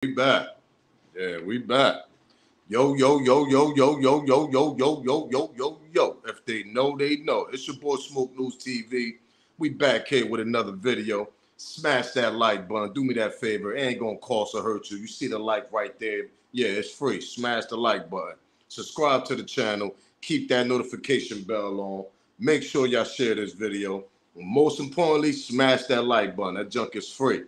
We back. Yeah, we back. Yo, yo, yo, yo, yo, yo, yo, yo, yo, yo, yo, yo, yo. If they know, they know. It's your boy Smoke News TV. We back here with another video. Smash that like button. Do me that favor. It ain't gonna cost or hurt you. You see the like right there. Yeah, it's free. Smash the like button. Subscribe to the channel. Keep that notification bell on. Make sure y'all share this video. Most importantly, smash that like button. That junk is free.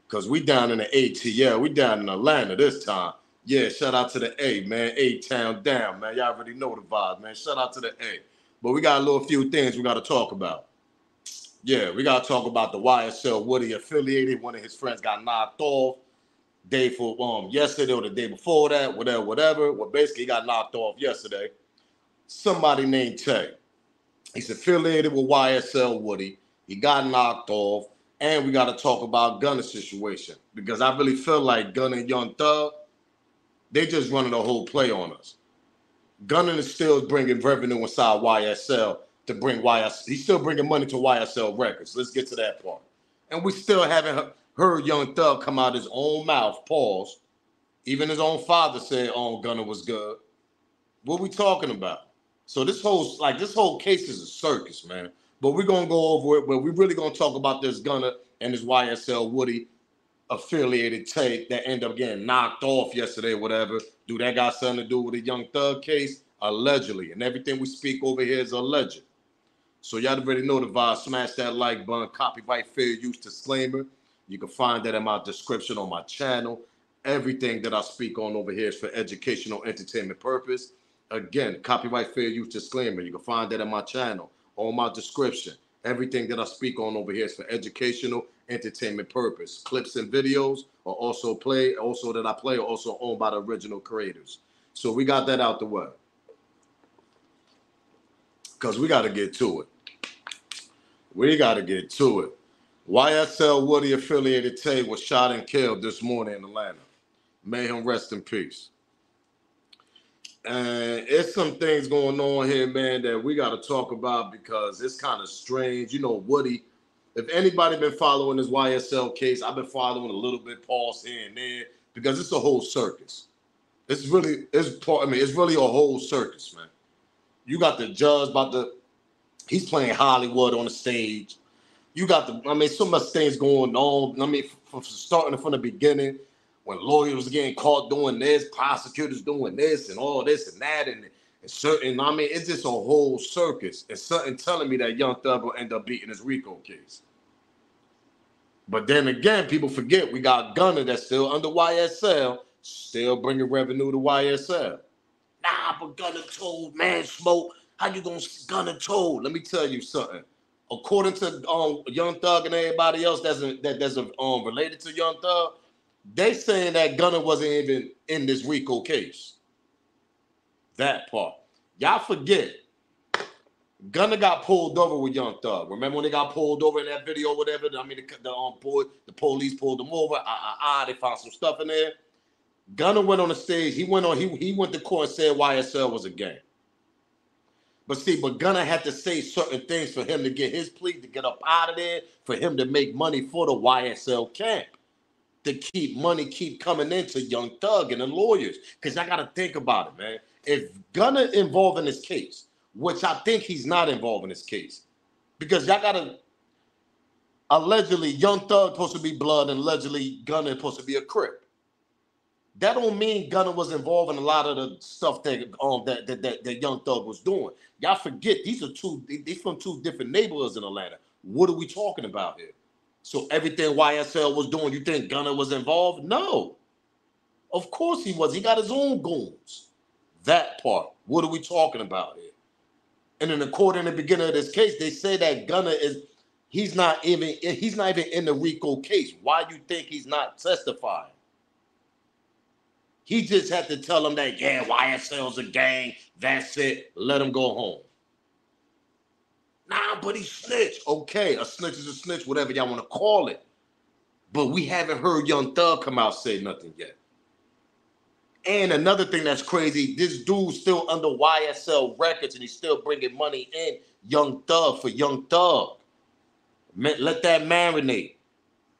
Cause we down in the ATL. We down in Atlanta this time. Yeah, shout out to the A, man. A-Town down, man. Y'all already know the vibe, man. Shout out to the A. But we got a little few things we got to talk about. Yeah, we got to talk about the YSL Woody affiliated. One of his friends got knocked off. Day for yesterday or the day before that, whatever. Well, basically, he got knocked off yesterday. Somebody named Tay. He's affiliated with YSL Woody. He got knocked off. And we got to talk about Gunna's situation. Because I really feel like Gunna and Young Thug, they just running the whole play on us. Gunna is still bringing revenue inside YSL to bring YSL. He's still bringing money to YSL Records. Let's get to that part. And we still haven't heard Young Thug come out his own mouth, pause. Even his own father said, "Oh, Gunna was good." What we talking about? So this whole case is a circus, man. But we're gonna go over it. But we're really gonna talk about this Gunna and his YSL Woody affiliated tape that ended up getting knocked off yesterday, whatever. Do that got something to do with the Young Thug case? Allegedly. And everything we speak over here is alleged. So y'all already know the vibe. Smash that like button. Copyright fair use disclaimer. You can find that in my description on my channel. Everything that I speak on over here is for educational entertainment purpose. Again, copyright fair use disclaimer. You can find that in my channel, on my description. Everything that I speak on over here is for educational entertainment purpose. Clips and videos are also that I play are also owned by the original creators. So we got that out the way. Because we got to get to it. We got to get to it. YSL Woody affiliated Tay was shot and killed this morning in Atlanta. May him rest in peace. And it's some things going on here, man, that we got to talk about because it's kind of strange. You know, Woody, if anybody been following this YSL case, I've been following a little bit, pause here and there, because it's a whole circus. It's really a whole circus, man. You got the judge he's playing Hollywood on the stage. You got so much things going on. From starting from the beginning, when lawyers was getting caught doing this, prosecutors doing this and all this and that, and certain, it's just a whole circus. It's something telling me that Young Thug will end up beating his RICO case. But then again, people forget we got Gunna that's still under YSL, still bringing revenue to YSL. Nah, but Gunna told, man, Smoke, how you gonna Gunna told? Let me tell you something. According to Young Thug and everybody else that's related to Young Thug, they saying that Gunna wasn't even in this RICO case. That part. Y'all forget. Gunna got pulled over with Young Thug. Remember when they got pulled over in that video or whatever? The police pulled them over. They found some stuff in there. Gunna went on the stage. He went to court and said YSL was a gang. But Gunna had to say certain things for him to get his plea, to get up out of there, for him to make money for the YSL camp. To keep coming into Young Thug and the lawyers. Because I got to think about it, man. If Gunna involved in this case, which I think he's not involved in this case, because y'all got to, allegedly, Young Thug supposed to be blood and allegedly Gunna is supposed to be a Crip. That don't mean Gunna was involved in a lot of the stuff that Young Thug was doing. Y'all forget, these from two different neighborhoods in Atlanta. What are we talking about here? So everything YSL was doing, you think Gunna was involved? No. Of course he was. He got his own goons. That part. What are we talking about here? And then according to the beginning of this case, they say that Gunna he's not even in the RICO case. Why you think he's not testifying? He just had to tell them that, yeah, YSL's a gang. That's it. Let him go home. Nah, but he snitched. Okay, a snitch is a snitch, whatever y'all want to call it. But we haven't heard Young Thug come out say nothing yet. And another thing that's crazy, this dude's still under YSL Records and he's still bringing money in for Young Thug. Let that marinate.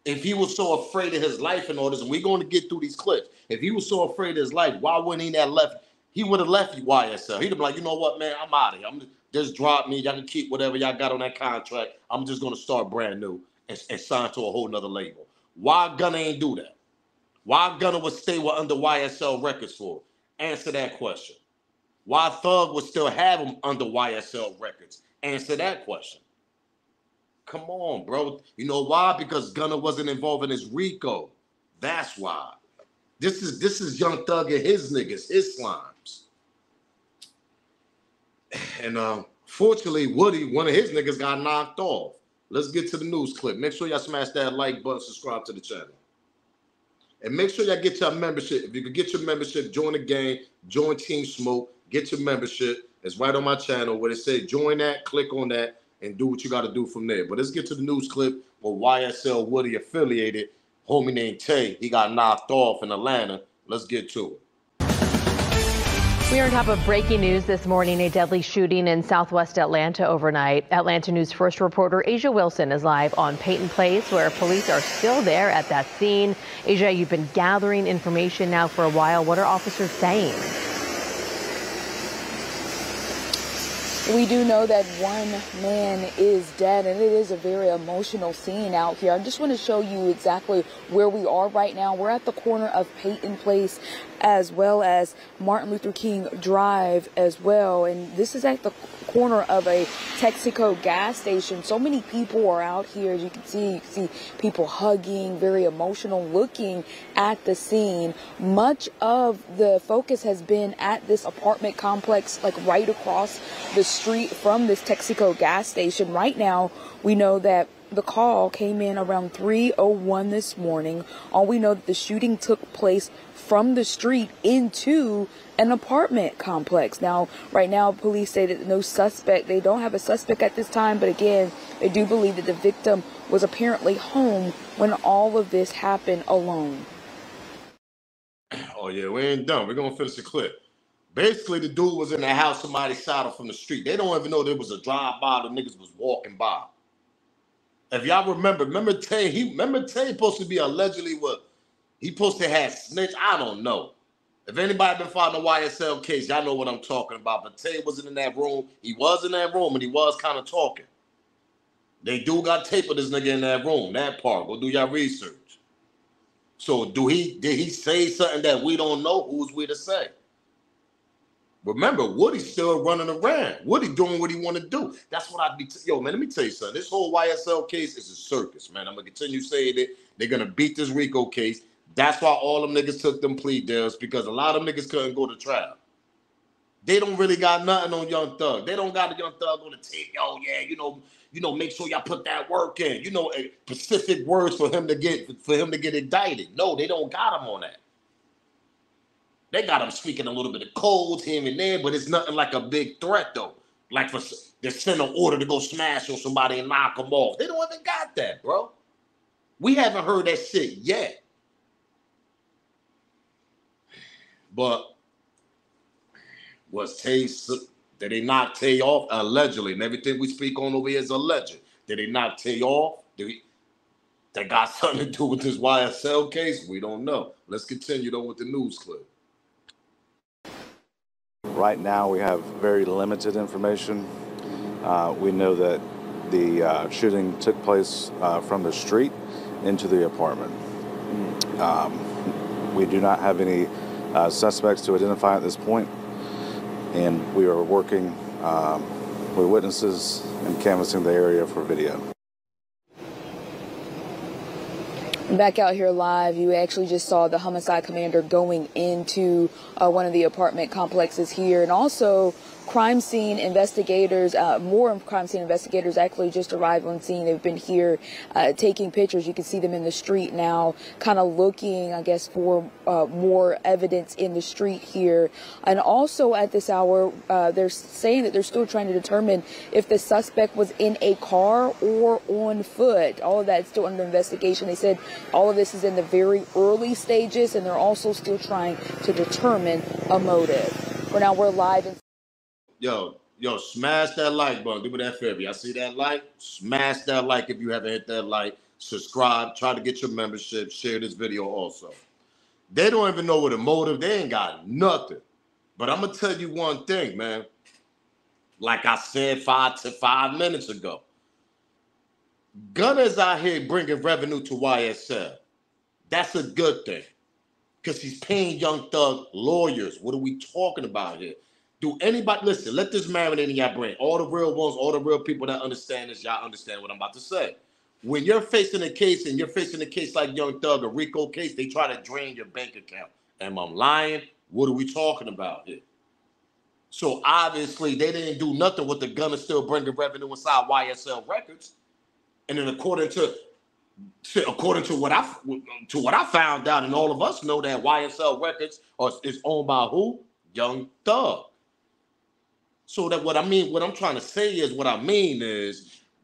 If he was so afraid of his life and all this, and we're going to get through these clips. If he was so afraid of his life, why wouldn't he have left? He would have left YSL. He'd have been like, you know what, man, I'm out of here. Just drop me. Y'all can keep whatever y'all got on that contract. I'm just going to start brand new and sign to a whole nother label. Why Gunna ain't do that? Why Gunna would stay under YSL Records for? Answer that question. Why Thug would still have him under YSL Records? Answer that question. Come on, bro. You know why? Because Gunna wasn't involved in his RICO. That's why. This is Young Thug and his niggas, his slimes. And fortunately, Woody, one of his niggas, got knocked off. Let's get to the news clip. Make sure y'all smash that like button, subscribe to the channel. And make sure y'all get your membership. If you can get your membership, join the gang, join Team Smoke, get your membership. It's right on my channel where it says join that, click on that, and do what you got to do from there. But let's get to the news clip where YSL Woody affiliated, homie named Tay, he got knocked off in Atlanta. Let's get to it. We are on top of breaking news this morning, a deadly shooting in southwest Atlanta overnight. Atlanta News First reporter Asia Wilson is live on Peyton Place, where police are still there at that scene. Asia, you've been gathering information now for a while. What are officers saying? We do know that one man is dead, and it is a very emotional scene out here. I just want to show you exactly where we are right now. We're at the corner of Peyton Place as well as Martin Luther King Drive as well. And this is at the corner of a Texaco gas station. So many people are out here. As you can see people hugging, very emotional, looking at the scene. Much of the focus has been at this apartment complex, like right across the street from this Texaco gas station. Right now, we know that the call came in around 3:01 this morning. All we know that the shooting took place from the street into an apartment complex. Now, right now, police say that no suspect, they don't have a suspect at this time, but again, they do believe that the victim was apparently home when all of this happened alone. Oh yeah, we ain't done. We're gonna finish the clip. Basically, the dude was in the house, somebody shot him from the street. They don't even know there was a drive-by, the niggas was walking by. If y'all remember Tay, Tay supposed to be allegedly what? He supposed to have snitch. I don't know. If anybody been following the YSL case, y'all know what I'm talking about. But Tay wasn't in that room. He was in that room and he was kind of talking. They do got tape of this nigga in that room. That part. Go do y'all research. So did he say something that we don't know? Who's we to say? Remember, Woody's still running around. Woody doing what he want to do. That's what I'd be. Yo, man, let me tell you something. This whole YSL case is a circus, man. I'm going to continue saying it. They're going to beat this RICO case. That's why all them niggas took them plea deals, because a lot of them niggas couldn't go to trial. They don't really got nothing on Young Thug. They don't got a Young Thug on the tape. Yo, yeah, you know, make sure y'all put that work in. You know, specific words for him to get indicted. No, they don't got him on that. They got him speaking a little bit of codes here and there, but it's nothing like a big threat, though. Like they send an order to go smash on somebody and knock them off. They don't even got that, bro. We haven't heard that shit yet. But did they knock Tay off? Allegedly. And everything we speak on over here is alleged. Did they knock Tay off? That got something to do with this YSL case? We don't know. Let's continue, though, with the news clip. Right now, we have very limited information. We know that the shooting took place from the street into the apartment. We do not have any suspects to identify at this point, and we are working with witnesses and canvassing the area for video. Back out here live, you actually just saw the homicide commander going into one of the apartment complexes here, and also crime scene investigators, more crime scene investigators actually just arrived on scene. They've been here taking pictures. You can see them in the street now, kind of looking, I guess, for more evidence in the street here. And also at this hour, they're saying that they're still trying to determine if the suspect was in a car or on foot. All of that's still under investigation. They said all of this is in the very early stages, and they're also still trying to determine a motive. For now, we're live. Yo, smash that like button. Do me that favor. Y'all see that like? Smash that like if you haven't hit that like. subscribe, try to get your membership, share this video also. They don't even know what a motive, they ain't got nothing. But I'm gonna tell you one thing, man. Like I said 5 minutes ago, Gunna is out here bringing revenue to YSL. That's a good thing. Because he's paying Young Thug lawyers. What are we talking about here? Do anybody, listen, let this marinate in your brain. All the real ones, all the real people that understand this, y'all understand what I'm about to say. When you're facing a case and you're facing a case like Young Thug, a RICO case, they try to drain your bank account. Am I lying? What are we talking about here? So obviously they didn't do nothing with the Gunna still bringing revenue inside YSL Records. And then according to what I found out, and all of us know that YSL Records is owned by who? Young Thug. So that what I'm trying to say is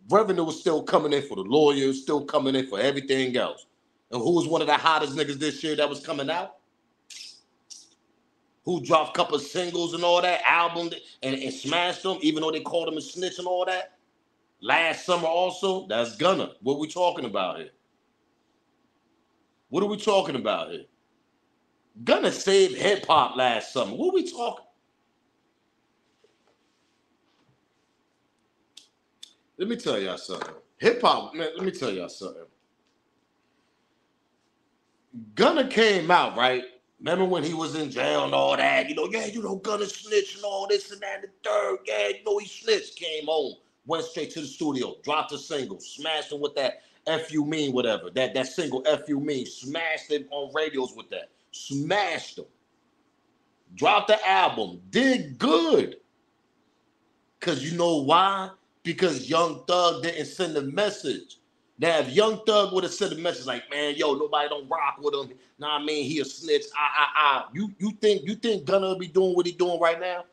revenue was still coming in for the lawyers, still coming in for everything else. And who was one of the hottest niggas this year that was coming out? Who dropped a couple of singles and all that, album and smashed them, even though they called him a snitch and all that? Last summer also, that's Gunna. What we talking about here? What are we talking about here? Gunna saved hip-hop last summer. What are we talking? Let me tell y'all something. Hip-hop, man, let me tell y'all something. Gunna came out, right? Remember when he was in jail and all that? Gunna snitch and all this and that and the third. Yeah, he snitched. Came home, went straight to the studio, dropped a single, smashed him with that F You Mean whatever. That single F You Mean, smashed him on radios with that. Smashed him. Dropped the album. Did good. Because you know why? Because Young Thug didn't send a message. Now, if Young Thug would have sent a message like, man, nobody don't rock with him. Nah, I mean, he a snitch. You think Gunna will be doing what he doing right now?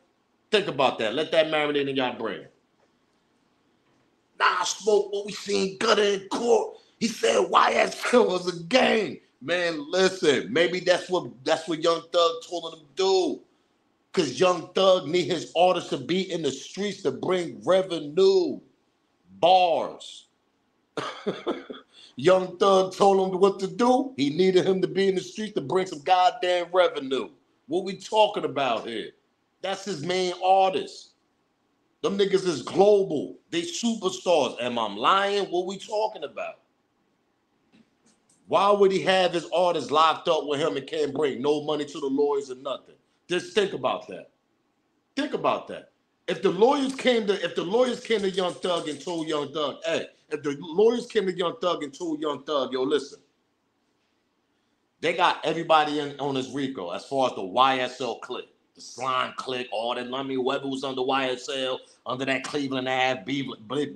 Think about that. Let that marinate in y'all brain. Nah, Smoke, what we seen Gunna in court. He said YSL was a gang. Man, listen, maybe that's what Young Thug told him to do. Because Young Thug need his artists to be in the streets to bring revenue. Bars. Young Thug told him what to do. He needed him to be in the street to bring some goddamn revenue. What we talking about here? That's his main artist. Them niggas is global. They superstars. Am I lying? What we talking about? Why would he have his artists locked up with him and can't bring no money to the lawyers or nothing? Just think about that. Think about that. If the lawyers came to Young Thug and told Young Thug, hey, if the lawyers came to Young Thug and told Young Thug, yo, listen, they got everybody on this RICO as far as the YSL clique, the Slime clique, all that, whoever was under YSL, under that Cleveland Ave,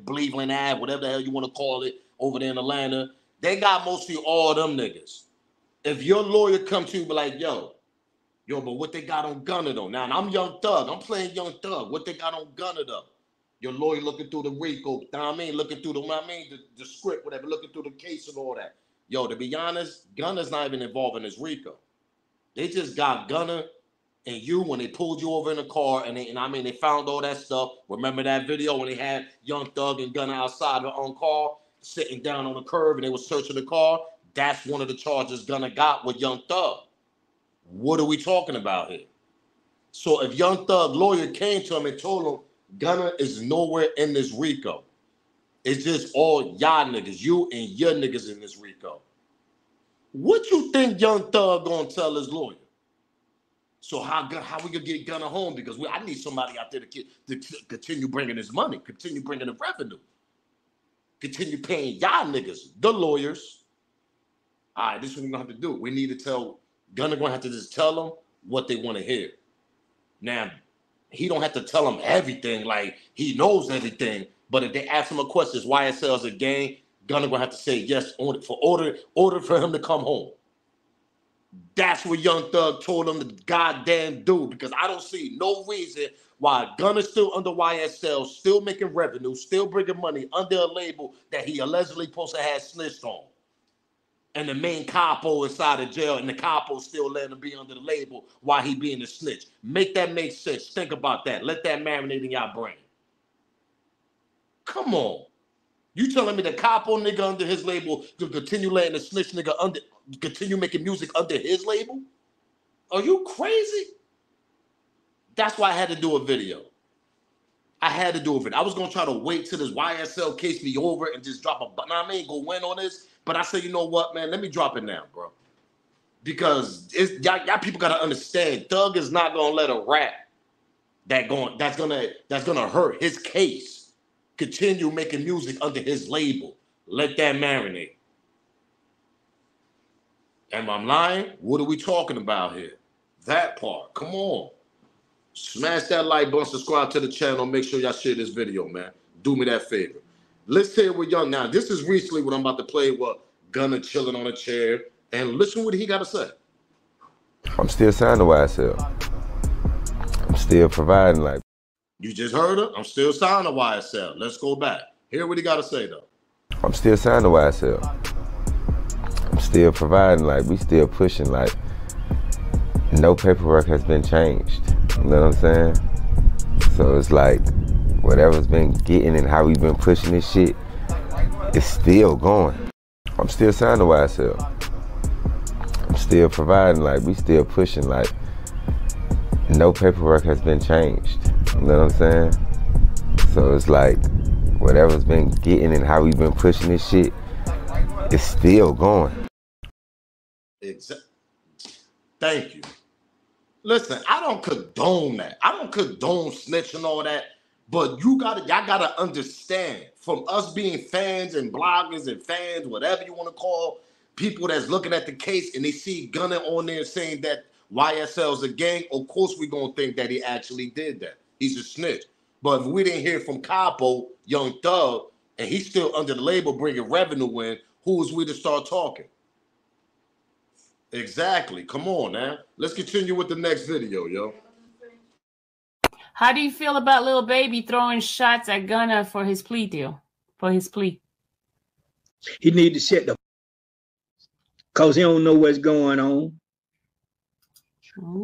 Cleveland Ave, whatever the hell you want to call it, over there in Atlanta, they got mostly all them niggas. If your lawyer come to you and be like, yo, but what they got on Gunna though? Now, I'm Young Thug. I'm playing Young Thug. What they got on Gunna though? Your lawyer looking through the RICO, looking through the script, whatever, looking through the case and all that. Yo, to be honest, Gunna's not even involved in this RICO. They just got Gunna and you when they pulled you over in the car and they found all that stuff. Remember that video when they had Young Thug and Gunna outside their own car, sitting down on the curb and they were searching the car? That's one of the charges Gunna got with Young Thug. What are we talking about here? So if Young Thug lawyer came to him and told him Gunna is nowhere in this RICO, it's just all y'all niggas, you and your niggas in this RICO, what you think Young Thug gonna tell his lawyer? So how we gonna get Gunna home? Because I need somebody out there to continue bringing his money, continue bringing the revenue, continue paying y'all niggas, the lawyers. All right, this is what we're gonna have to do. We need to tell Gunna gonna have to just tell them what they want to hear. Now, he don't have to tell them everything like he knows everything. But if they ask him a question, is YSL is a gang, Gunna gonna have to say yes order for him to come home. That's what Young Thug told him to goddamn do, because I don't see no reason why Gunna's still under YSL, still making revenue, still bringing money under a label that he allegedly supposed to have snitched on. And the main capo inside of jail, and the capo still letting him be under the label while he being a snitch. Make that make sense. Think about that. Let that marinate in your brain. Come on. You telling me the capo nigga under his label to continue letting the snitch nigga continue making music under his label? Are you crazy? That's why I had to do a video. I had to do a video. I was gonna try to wait till this YSL case be over and just drop a button. I mean, go win on this. But I said, you know what, man? Let me drop it now, bro. Because y'all people gotta understand, Thug is not gonna let a rap that's gonna hurt his case continue making music under his label. Let that marinate. Am I lying? What are we talking about here? That part. Come on. Smash that like button, subscribe to the channel. Make sure y'all share this video, man. Do me that favor. Let's hear what Young. Now, this is recently what I'm about to play with Gunna chilling on a chair. And listen what he got to say. I'm still signed to YSL. I'm still providing like. You just heard it? I'm still signed to YSL. Let's go back. Hear what he got to say, though. I'm still signed to YSL. I'm still providing like, we still pushing like, no paperwork has been changed. You know what I'm saying? So it's like, whatever's been getting and how we've been pushing this shit, it's still going. I'm still signed to YSL. I'm still providing like, we still pushing like, no paperwork has been changed. You know what I'm saying? So it's like, whatever's been getting and how we've been pushing this shit, it's still going. Exactly. Thank you. Listen, I don't condone that. I don't condone snitching and all that. But y'all gotta understand, from us being fans and bloggers and fans, whatever you want to call people that's looking at the case and they see Gunna on there saying that YSL's a gang, of course we're gonna think that he actually did that. He's a snitch. But if we didn't hear from Capo, Young Thug, and he's still under the label bringing revenue in, who is we to start talking? Exactly. Come on, now. Let's continue with the next video, yo. How do you feel about Lil Baby throwing shots at Gunna for his plea deal? For his plea? He need to shut the because he don't know what's going on.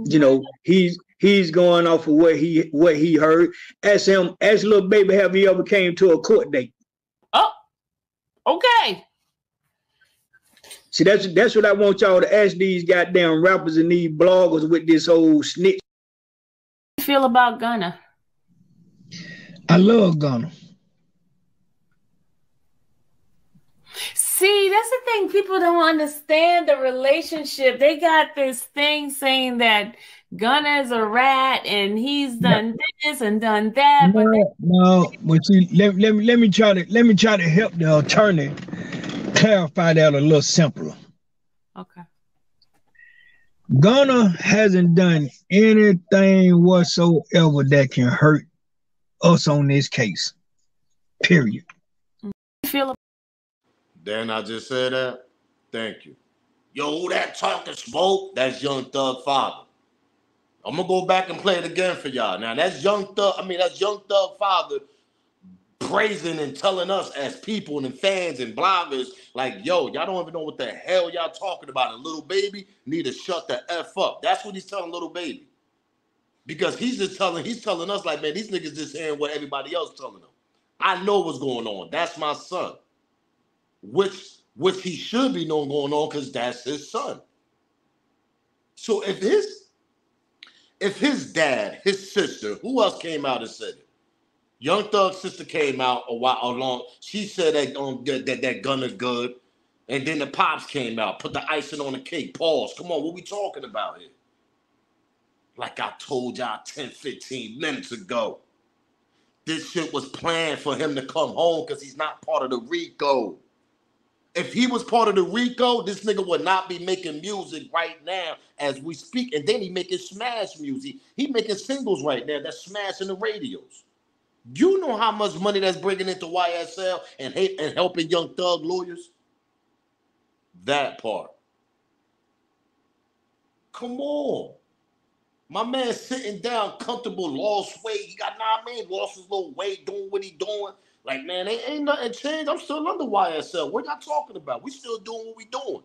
You know, he's going off of what he heard. Ask Lil Baby, have he ever came to a court date? Oh, okay. See, that's what I want y'all to ask these goddamn rappers and these bloggers with this whole snitch. How do you feel about Gunna? I love Gunna. See, that's the thing. People don't understand the relationship. They got this thing saying that Gunna is a rat and he's done this and done that. But see, let me try to help the attorney clarify that a little simpler. Okay. Gunna hasn't done anything whatsoever that can hurt us on this case. Period. Then I just said that. Thank you. Yo, who that talking smoke? That's Young Thug father. I'm gonna go back and play it again for y'all. Now that's Young Thug father praising and telling us as people and fans and bloggers, like, yo, y'all don't even know what the hell y'all talking about. And Lil Baby need to shut the F up. That's what he's telling Lil Baby. Because he's telling us, like, man, these niggas just hearing what everybody else telling them. I know what's going on. That's my son. Which he should be knowing going on because that's his son. So if his dad, his sister, who else came out and said it? Young Thug's sister came out a while along. She said that Gunna good. And then the pops came out, put the icing on the cake. Pause. Come on, what we talking about here? Like I told y'all 10, 15 minutes ago. This shit was planned for him to come home because he's not part of the RICO. If he was part of the RICO, this nigga would not be making music right now as we speak. And then he making smash music. He making singles right now that's smashing the radios. You know how much money that's bringing into YSL and helping Young Thug lawyers? That part. Come on. My man sitting down, comfortable, lost weight. He got, lost his little weight, doing what he doing. Like, man, ain't nothing changed. I'm still under YSL. What y'all talking about? We still doing what we doing.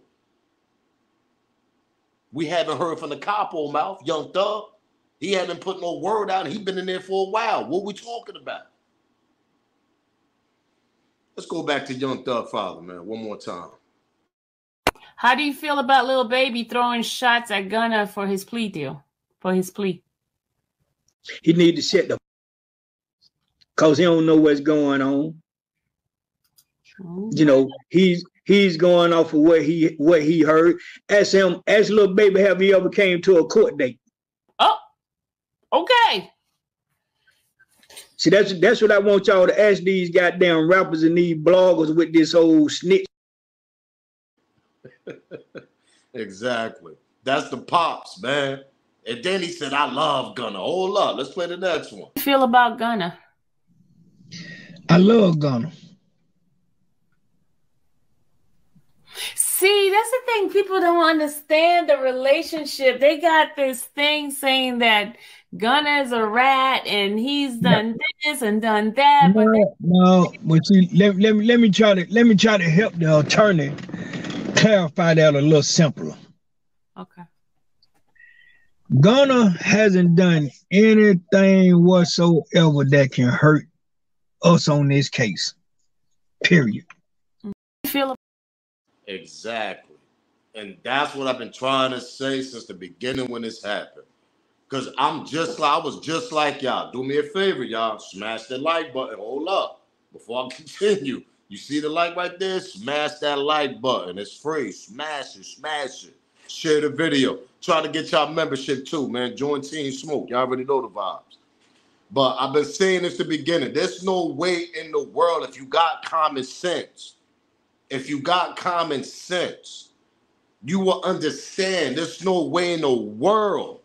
We haven't heard from the capo mouth, Young Thug. He haven't put no word out. He been in there for a while. What we talking about? Let's go back to Young Thug father, man, one more time. How do you feel about Lil Baby throwing shots at Gunna for his plea deal? For his plea? He need to shut the because he don't know what's going on. You know, he's going off of what he heard. Ask Lil Baby, have he ever came to a court date? Oh, okay. See, that's what I want y'all to ask these goddamn rappers and these bloggers with this whole snitch. Exactly. That's the pops, man. And then he said, I love Gunna. Hold up. Let's play the next one. How do you feel about Gunna? I love Gunna. See, that's the thing. People don't understand the relationship. They got this thing saying that Gunna is a rat and he's done this and done that. But see, let me try to help the attorney clarify that a little simpler. Okay. Gunna hasn't done anything whatsoever that can hurt us on this case. Period. Exactly. And that's what I've been trying to say since the beginning when this happened. Because I was just like y'all. Do me a favor, y'all. Smash the like button. Hold up. Before I continue. You see the like right there? Smash that like button. It's free. Smash it. Smash it. Share the video. Try to get y'all membership too, man. Join Team Smoke. Y'all already know the vibes. But I've been saying this at the beginning. There's no way in the world if you got common sense. If you got common sense, you will understand there's no way in the world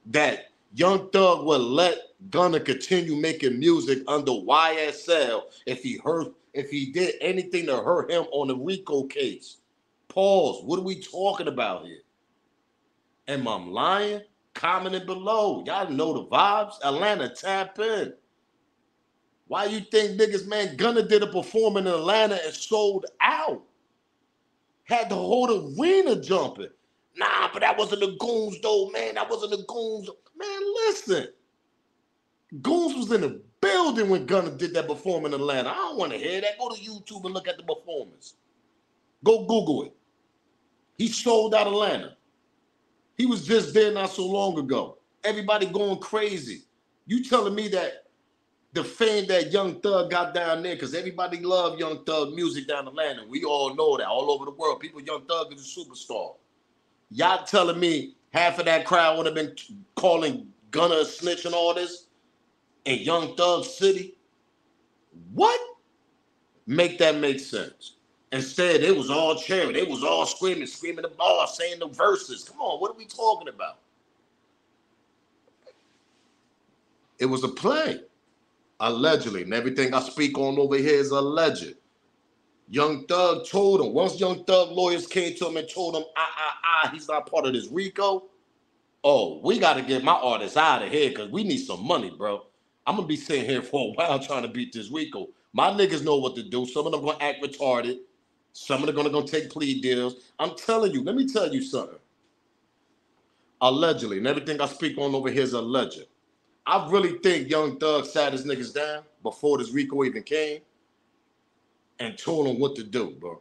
that Young Thug will let Gunna continue making music under YSL if he did anything to hurt him on the RICO case. Pause. What are we talking about here? Am I lying? Comment it below. Y'all know the vibes. Atlanta, tap in. Why you think niggas, man, Gunna did a performance in Atlanta and sold out? Had the whole arena jumping. Nah, but that wasn't the Goons though, man. That wasn't the Goons. Man, listen. Goons was in the building when Gunna did that performance in Atlanta. I don't want to hear that. Go to YouTube and look at the performance. Go Google it. He sold out Atlanta. He was just there not so long ago. Everybody going crazy. You telling me that the fame that Young Thug got down there, because everybody loved Young Thug music down in Atlanta. We all know that all over the world. People, Young Thug is a superstar. Y'all telling me half of that crowd would have been calling Gunna a snitch and all this in Young Thug City? What? Make that make sense. Instead, it was all cheering. They was all screaming the ball, saying the verses. Come on, what are we talking about? It was a play. Allegedly, and everything I speak on over here is alleged. Young Thug told him, once Young Thug lawyers came to him and told him, he's not part of this RICO. Oh, we got to get my artists out of here because we need some money, bro. I'm going to be sitting here for a while trying to beat this RICO. My niggas know what to do. Some of them going to act retarded. Some of them going to go take plea deals. I'm telling you, let me tell you something. Allegedly, and everything I speak on over here is alleged. I really think Young Thug sat his niggas down before this RICO even came and told them what to do, bro.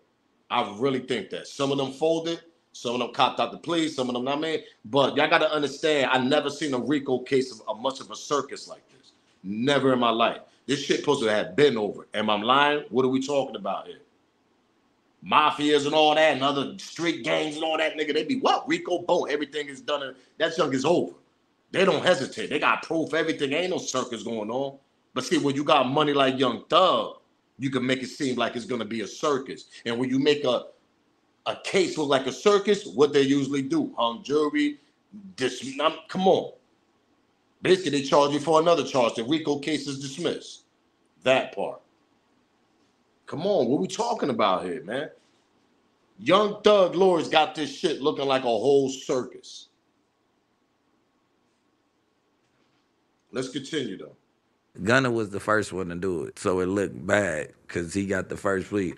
I really think that. Some of them folded, some of them copped out the plea, some of them not made. But y'all got to understand, I never seen a RICO case of much of a circus like this. Never in my life. This shit supposed to have been over. Am I lying? What are we talking about here? Mafias and all that and other street gangs and all that, nigga, they be, what? RICO, boom, everything is done. And that junk is over. They don't hesitate. They got proof, everything. Ain't no circus going on. But see, when you got money like Young Thug, you can make it seem like it's going to be a circus. And when you make a case look like a circus, what they usually do, hung jury, come on. Basically, they charge you for another charge. The RICO case is dismissed. That part. Come on, what we talking about here, man? Young Thug lawyers got this shit looking like a whole circus. Let's continue, though. Gunna was the first one to do it, so it looked bad because he got the first plea.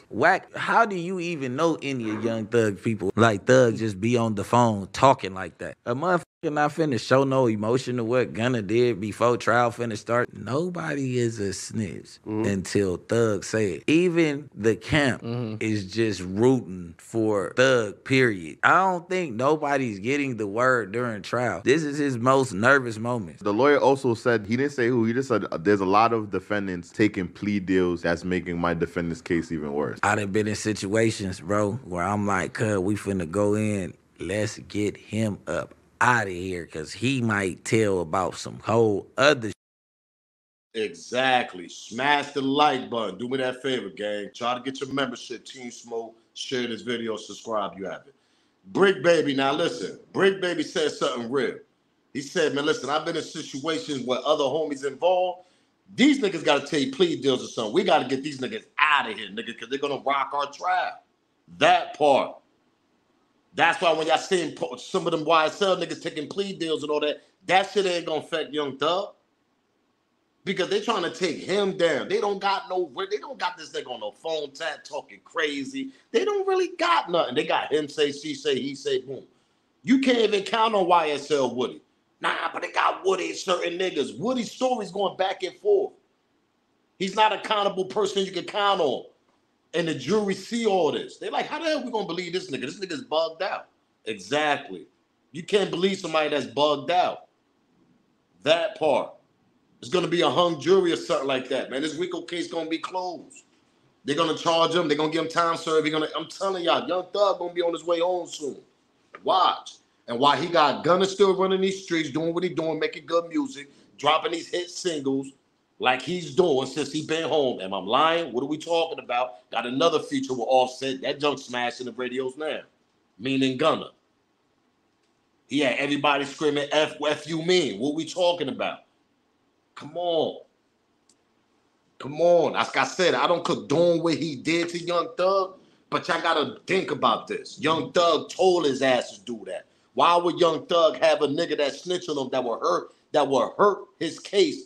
Whack, how do you even know any of Young Thug people? Like, Thug just be on the phone talking like that. A motherfucker And I finna show no emotion to what Gunna did before trial finna start. Nobody is a snitch until Thug say it. Even the camp is just rooting for Thug, period. I don't think nobody's getting the word during trial. This is his most nervous moment. The lawyer also said, he didn't say who, he just said there's a lot of defendants taking plea deals that's making my defendant's case even worse. I done been in situations, bro, where I'm like, cuz we finna go in, let's get him up out of here, because he might tell about some whole other shit. Exactly. Smash the like button. Do me that favor, gang. Try to get your membership, Team Smoke. Share this video, subscribe, you have it. Brick Baby, now listen. Brick Baby said something real. He said, man, listen, I've been in situations where other homies involved. These niggas got to take plea deals or something. We got to get these niggas out of here, nigga, because they're going to rock our trial. That part. That's why when y'all seeing some of them YSL niggas taking plea deals and all that, that shit ain't gonna affect Young Thug. Because they trying to take him down. They don't got this nigga on no phone tap talking crazy. They don't really got nothing. They got him say, she say, he say, boom. You can't even count on YSL Woody. Nah, but they got Woody and certain niggas. Woody's story's going back and forth. He's not an accountable person you can count on. And the jury see all this. They're like, how the hell we gonna believe this nigga? This nigga's bugged out. Exactly. You can't believe somebody that's bugged out. That part. It's gonna be a hung jury or something like that, man. This RICO case gonna be closed. They're gonna charge him. They're gonna give him time served. I'm telling y'all, Young Thug gonna be on his way home soon. Watch. And while he got Gunna still running these streets, doing what he's doing, making good music, dropping these hit singles, like he's doing since he been home. Am I lying? What are we talking about? Got another feature with Offset. That junk smashing the radios now. Meaning Gunna. He had everybody screaming, F you mean? What we talking about? Come on. Come on. Like I said, I don't condone what he did to Young Thug, but y'all gotta think about this. Young Thug told his ass to do that. Why would Young Thug have a nigga that snitch on him that will hurt his case,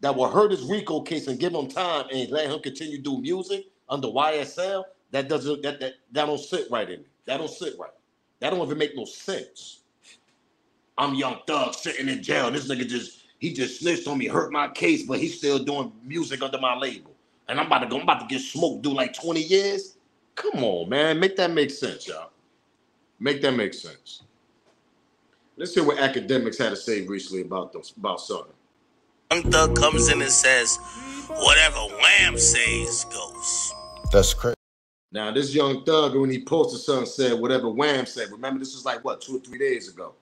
that will hurt his RICO case and give him time and let him continue to do music under YSL? That don't sit right in me. That don't sit right. That don't even make no sense. I'm Young Thug sitting in jail. And this nigga just snitched on me, hurt my case, but he's still doing music under my label. And I'm about to get smoked, do like 20 years. Come on, man. Make that make sense, y'all. Make that make sense. Let's hear what academics had to say recently about something. Young Thug comes in and says, whatever Wham says goes. That's crazy. Now, this Young Thug, when he posted something, said whatever Wham said. Remember, this was like, what, 2 or 3 days ago.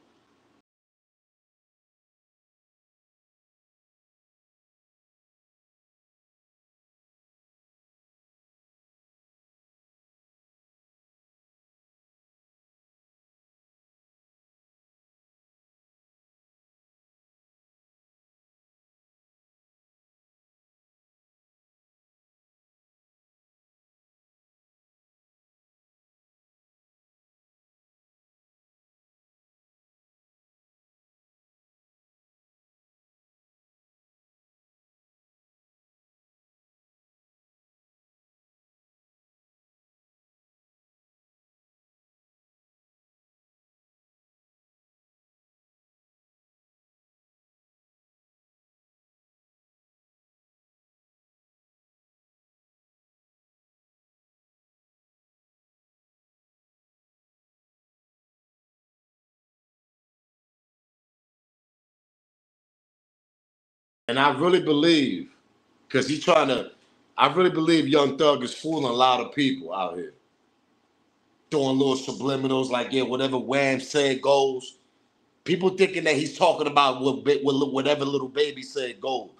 And I really believe, because I really believe Young Thug is fooling a lot of people out here. Throwing little subliminals like, yeah, whatever Wham said goes. People thinking that he's talking about whatever Little Baby said goes.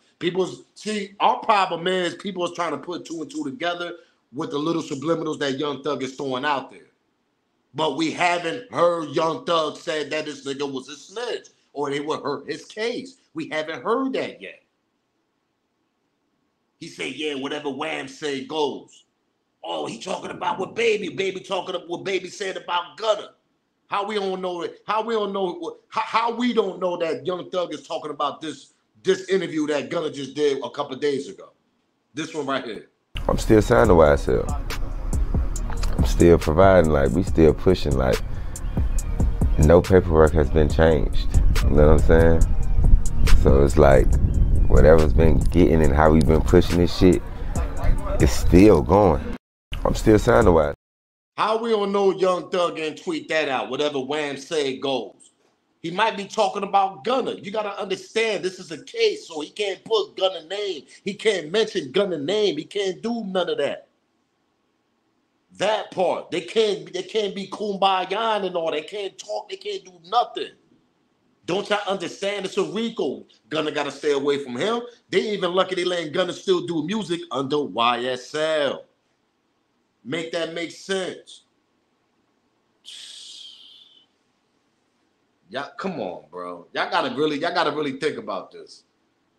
Our problem is people is trying to put 2 and 2 together with the little subliminals that Young Thug is throwing out there. But we haven't heard Young Thug say that this nigga was a snitch or they would hurt his case. We haven't heard that yet. He said, yeah, whatever Wham say goes. Oh, he talking about what Baby talking about what Baby said about Gunna. How we don't know it? How we don't know that Young Thug is talking about this interview that Gunna just did a couple of days ago? This one right here. I'm still signed to YSL. I'm still providing, like we still pushing, like no paperwork has been changed. You know what I'm saying? So it's like, whatever's been getting and how we've been pushing this shit, it's still going. I'm still signed to YSL. How we don't know Young Thug and tweet that out, whatever Wham say goes. He might be talking about Gunna. You gotta understand this is a case, so he can't put Gunna name. He can't mention Gunna name. He can't do none of that. That part. They can't be kumbaya and all. They can't talk, they can't do nothing. Don't y'all understand it's a Rico? Gunna gotta stay away from him. They even lucky they letting Gunna still do music under YSL. Make that make sense. Y'all, come on, bro. Y'all gotta really think about this.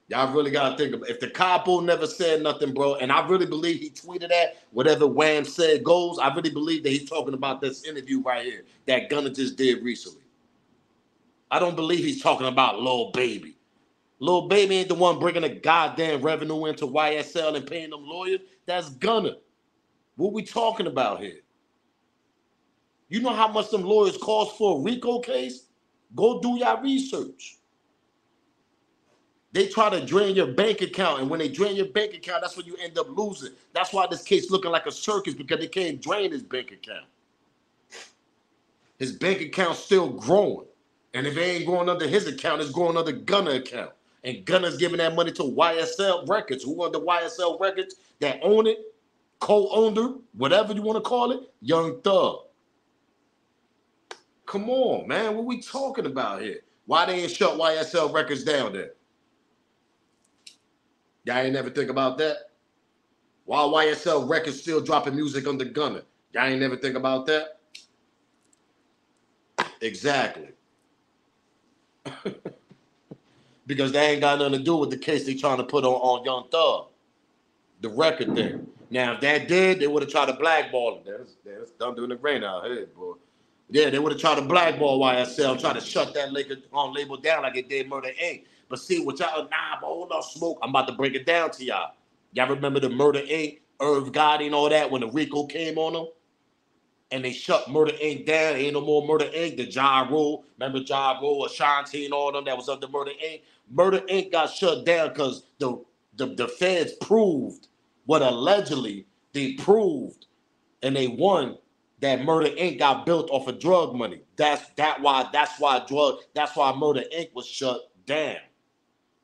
Y'all really gotta think about if the capo never said nothing, bro, and I really believe he tweeted that, whatever Wham said goes, I really believe that he's talking about this interview right here that Gunna just did recently. I don't believe he's talking about Lil Baby. Lil Baby ain't the one bringing the goddamn revenue into YSL and paying them lawyers. That's Gunna. What we talking about here? You know how much them lawyers cost for a RICO case? Go do your research. They try to drain your bank account, and when they drain your bank account, that's when you end up losing. That's why this case looking like a circus, because they can't drain his bank account. His bank account's still growing. And if it ain't going under his account, it's going under Gunna account. And Gunna's giving that money to YSL Records. Who are the YSL Records that own it? Co-owner, whatever you want to call it, Young Thug. Come on, man. What we talking about here? Why they ain't shut YSL Records down there? Y'all ain't never think about that? Why YSL Records still dropping music under Gunna? Y'all ain't never think about that? Exactly. Because they ain't got nothing to do with the case they trying to put on Young Thug. The record there. Now, if that did, they would have tried to blackball him. That's done doing the rain out here, boy. Yeah, they would have tried to blackball YSL, try to shut that label down like it did Murder Inc. But see, what y'all, but hold on, Smoke. I'm about to break it down to y'all. Y'all remember the Murder Inc., Irv Gotti and all that when the RICO came on them? And they shut Murder Inc. down. Ain't no more Murder Inc. The Ja Rule. Remember Ja Rule, Ashanti and all them that was under Murder Inc.? Murder Inc. got shut down because the feds proved what allegedly they proved, and they won that Murder Inc. got built off of drug money. That's why Murder Inc. was shut down.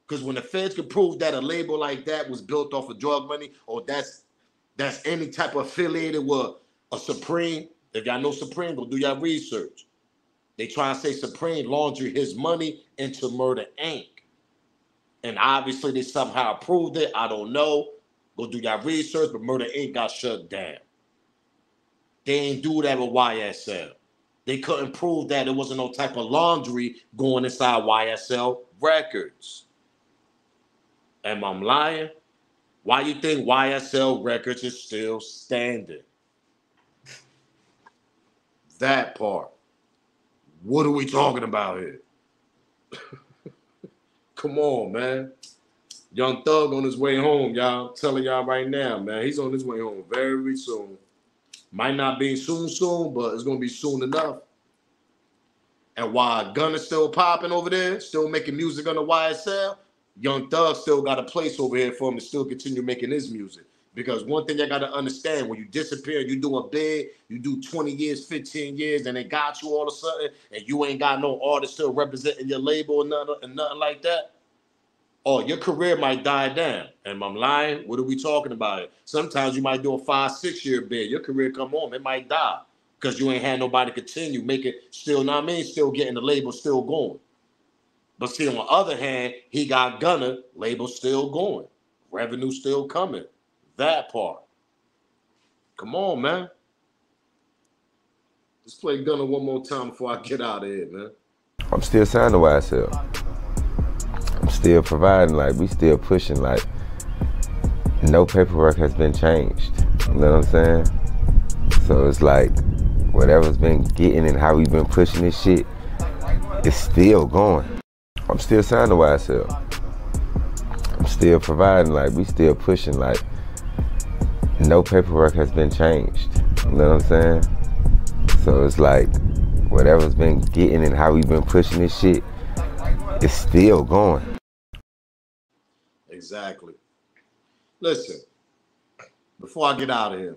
Because when the feds could prove that a label like that was built off of drug money, or that's any type of affiliated with a Supreme, if y'all know Supreme, go do your research. They try and say Supreme laundered his money into Murder Inc. And obviously they somehow proved it. I don't know. Go do your research, but Murder Inc. got shut down. They ain't do that with YSL. They couldn't prove that there wasn't no type of laundry going inside YSL Records. Am I lying? Why you think YSL Records is still standing? That part. What are we talking about here? Come on, man. Young Thug on his way home, y'all. I'm telling y'all right now, man. He's on his way home very soon. Might not be soon, but it's going to be soon enough. And while Gunna's still popping over there, still making music on the YSL, Young Thug still got a place over here for him to still continue making his music. Because one thing you got to understand, when you disappear, you do a bid, you do 20 years, 15 years, and they got you all of a sudden, and you ain't got no artist still representing your label or nothing like that, oh, your career might die down. And I'm lying? What are we talking about? Sometimes you might do a 5-6 year bid. Your career come home, it might die because you ain't had nobody continue, make it still, know what I mean? Still getting the label still going. But see, on the other hand, he got Gunna, label still going. Revenue still coming. That part. Come on, man. Let's play Gunna one more time before I get out of here, man. I'm still signed to YSL. I'm still providing, like, we still pushing, like, no paperwork has been changed. You know what I'm saying? So it's like, whatever's been getting and how we've been pushing this shit, it's still going. I'm still signed to YSL. I'm still providing, like, we still pushing, like, no paperwork has been changed. You know what I'm saying? So it's like, whatever's been getting and how we've been pushing this shit, it's still going. Exactly. Listen, before I get out of here,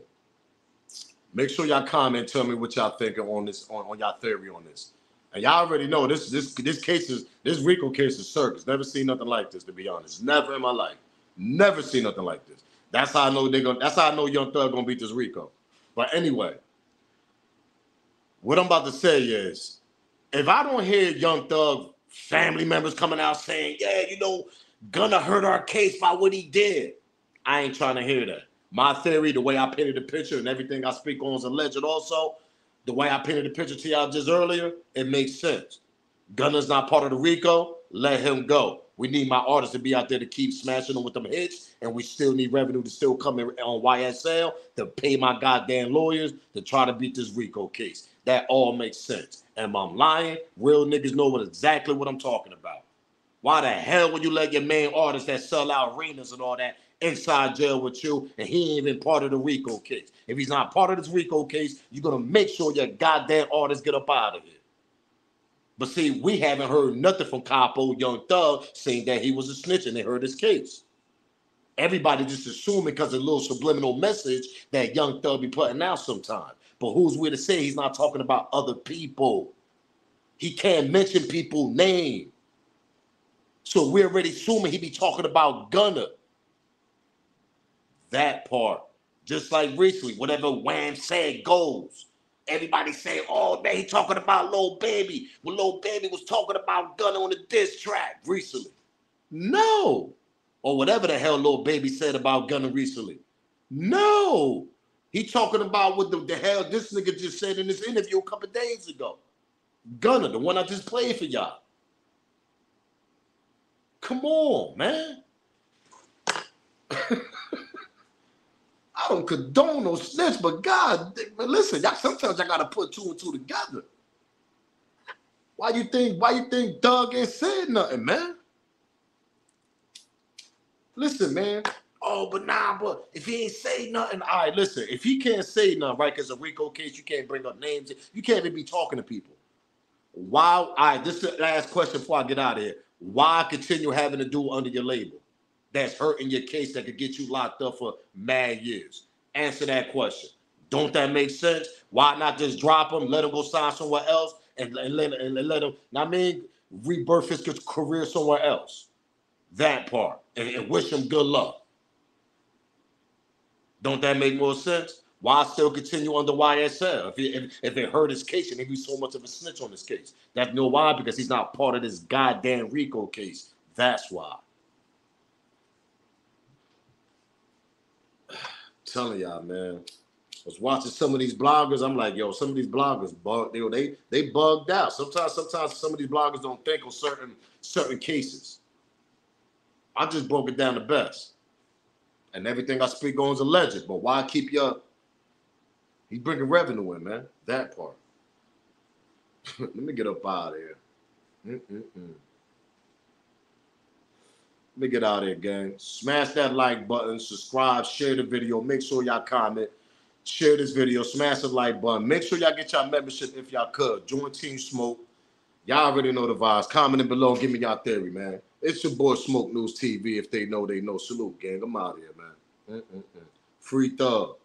make sure y'all comment, tell me what y'all think on this, on y'all theory on this. And y'all already know this case is, this RICO case is circus. Never seen nothing like this, to be honest. Never in my life. Never seen nothing like this. That's how I know that's how I know Young Thug gonna beat this RICO. But anyway, what I'm about to say is, if I don't hear Young Thug family members coming out saying, yeah, you know, Gunna hurt our case by what he did, I ain't trying to hear that. My theory, the way I painted the picture and everything I speak on is alleged also, the way I painted the picture to y'all just earlier, it makes sense. Gunna's not part of the RICO, let him go. We need my artists to be out there to keep smashing them with them hits, and we still need revenue to still come in on YSL to pay my goddamn lawyers to try to beat this RICO case. That all makes sense. And if I'm lying, real niggas know exactly what I'm talking about. Why the hell would you let your main artist that sell out arenas and all that inside jail with you, and he ain't even part of the RICO case? If he's not part of this RICO case, you're gonna make sure your goddamn artists get up out of here. But see, we haven't heard nothing from Capo, Young Thug, saying that he was a snitch and they heard his case. Everybody just assuming because of a little subliminal message that Young Thug be putting out sometimes. But who's we to say he's not talking about other people? He can't mention people's name. So we're already assuming he be talking about Gunna. That part. Just like recently, whatever Wham said goes. Everybody saying, oh man, he talking about Lil Baby. When Lil Baby was talking about Gunna on the diss track recently. No. Or whatever the hell Lil Baby said about Gunna recently. No. He talking about what the hell this nigga just said in this interview a couple days ago. Gunna, the one I just played for y'all. Come on, man. I don't condone no snitch, but God, listen, y'all, sometimes I gotta put two and two together. Why you think Doug ain't said nothing, man? Listen, man. Oh, but if he ain't say nothing, all right, listen, if he can't say nothing, right, because a RICO case, you can't bring up names, you can't even be talking to people. Why, all right, this is the last question before I get out of here. Why continue having to do under your label that's hurting your case that could get you locked up for mad years? Answer that question. Don't that make sense? Why not just drop him, let him go sign somewhere else, and let him, I mean, rebirth his career somewhere else? That part. And wish him good luck. Don't that make more sense? Why still continue under YSL if it hurt his case and if he's so much of a snitch on this case? That's no why, because he's not part of this goddamn RICO case. That's why. I'm telling y'all, man. I was watching some of these bloggers. I'm like, yo, some of these bloggers they bugged out. Sometimes some of these bloggers don't think on certain cases. I just broke it down the best. And everything I speak on is alleged. But why keep your... He's bringing revenue in, man. That part. Let me get up out of here. Let me get out of here, gang. Smash that like button. Subscribe. Share the video. Make sure y'all comment. Share this video. Smash the like button. Make sure y'all get y'all membership if y'all could. Join Team Smoke. Y'all already know the vibes. Comment below. Give me y'all theory, man. It's your boy Smoke News TV. If they know, they know. Salute, gang. I'm out of here, man. Free Thug.